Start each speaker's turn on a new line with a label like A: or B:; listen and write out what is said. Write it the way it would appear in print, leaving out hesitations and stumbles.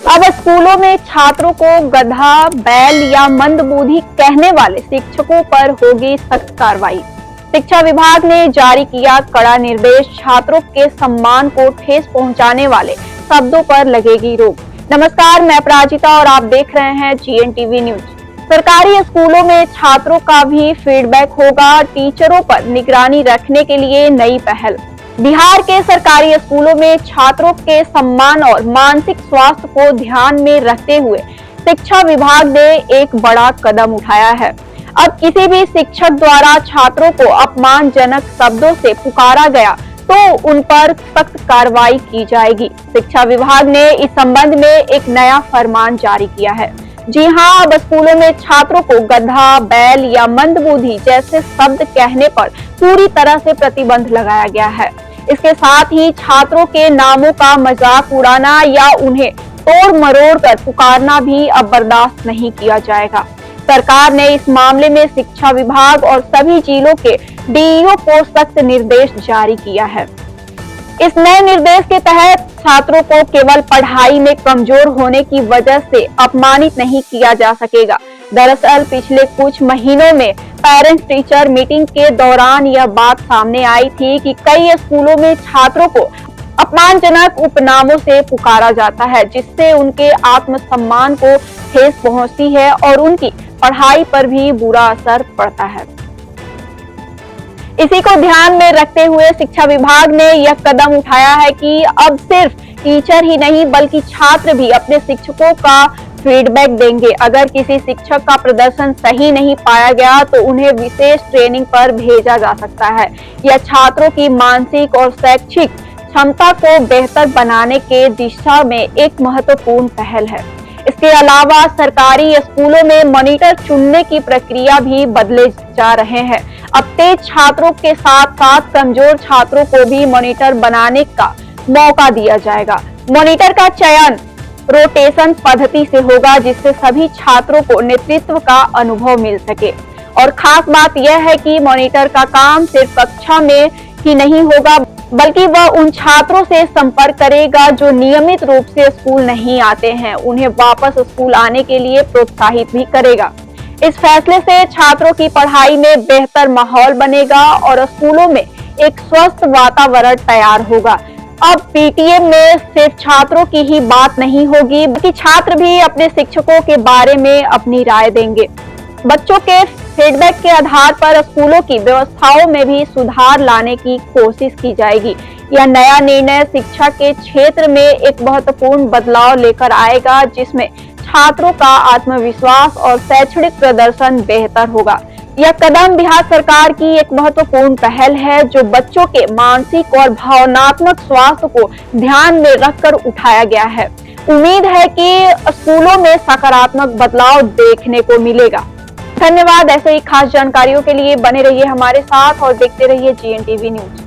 A: अब स्कूलों में छात्रों को गधा, बैल या मंदबुद्धि कहने वाले शिक्षकों पर होगी सख्त कार्रवाई। शिक्षा विभाग ने जारी किया कड़ा निर्देश, छात्रों के सम्मान को ठेस पहुंचाने वाले शब्दों पर लगेगी रोक। नमस्कार, मैं अपराजिता और आप देख रहे हैं GNTV न्यूज। सरकारी स्कूलों में छात्रों का भी फीडबैक होगा, टीचरों पर निगरानी रखने के लिए नई पहल। बिहार के सरकारी स्कूलों में छात्रों के सम्मान और मानसिक स्वास्थ्य को ध्यान में रखते हुए शिक्षा विभाग ने एक बड़ा कदम उठाया है। अब किसी भी शिक्षक द्वारा छात्रों को अपमानजनक शब्दों से पुकारा गया तो उन पर सख्त कार्रवाई की जाएगी। शिक्षा विभाग ने इस संबंध में एक नया फरमान जारी किया है। जी हां, अब स्कूलों में छात्रों को गधा, बैल या मंदबुद्धि जैसे शब्द कहने पर पूरी तरह से प्रतिबंध लगाया गया है। इसके साथ ही छात्रों के नामों का मजाक उड़ाना या उन्हें तोड़ मरोड़ कर पुकारना भी अब बर्दाश्त नहीं किया जाएगा। सरकार ने इस मामले में शिक्षा विभाग और सभी जिलों के DEO को सख्त निर्देश जारी किया है। इस नए निर्देश के तहत छात्रों को केवल पढ़ाई में कमजोर होने की वजह से अपमानित नहीं किया जा सकेगा। दरअसल पिछले कुछ महीनों में पेरेंट्स टीचर मीटिंग के दौरान यह बात सामने आई थी कि कई स्कूलों में छात्रों को अपमानजनक उपनामों से पुकारा जाता है, जिससे उनके आत्मसम्मान को ठेस पहुंचती है और उनकी पढ़ाई पर भी बुरा असर पड़ता है। इसी को ध्यान में रखते हुए शिक्षा विभाग ने यह कदम उठाया है कि अब सिर्फ टीचर ही नहीं बल्कि छात्र भी अपने शिक्षकों का फीडबैक देंगे। अगर किसी शिक्षक का प्रदर्शन सही नहीं पाया गया तो उन्हें विशेष ट्रेनिंग पर भेजा जा सकता है। यह छात्रों की मानसिक और शैक्षिक क्षमता को बेहतर बनाने के दिशा में एक महत्वपूर्ण पहल है। इसके अलावा सरकारी स्कूलों में मॉनिटर चुनने की प्रक्रिया भी बदले जा रहे हैं। अब तेज छात्रों के साथ साथ कमजोर छात्रों को भी मॉनिटर बनाने का मौका दिया जाएगा। मॉनिटर का चयन रोटेशन पद्धति से होगा, जिससे सभी छात्रों को नेतृत्व का अनुभव मिल सके। और खास बात यह है कि मॉनिटर का काम सिर्फ कक्षा में ही नहीं होगा, बल्कि वह उन छात्रों से संपर्क करेगा जो नियमित रूप से स्कूल नहीं आते हैं। उन्हें वापस स्कूल आने के लिए प्रोत्साहित भी करेगा। इस फैसले से छात्रों की पढ़ाई में बेहतर माहौल बनेगा और स्कूलों में एक स्वस्थ वातावरण तैयार होगा। अब PTA में सिर्फ छात्रों की ही बात नहीं होगी, बल्कि छात्र भी अपने शिक्षकों के बारे में अपनी राय देंगे। बच्चों के फीडबैक के आधार पर स्कूलों की व्यवस्थाओं में भी सुधार लाने की कोशिश की जाएगी। यह नया निर्णय शिक्षा के क्षेत्र में एक महत्वपूर्ण बदलाव लेकर आएगा, जिसमें छात्रों का आत्मविश्वास और शैक्षणिक प्रदर्शन बेहतर होगा। यह कदम बिहार सरकार की एक महत्वपूर्ण पहल है, जो बच्चों के मानसिक और भावनात्मक स्वास्थ्य को ध्यान में रखकर उठाया गया है। उम्मीद है कि स्कूलों में सकारात्मक बदलाव देखने को मिलेगा। धन्यवाद। ऐसे ही खास जानकारियों के लिए बने रहिए हमारे साथ और देखते रहिए GNTV न्यूज।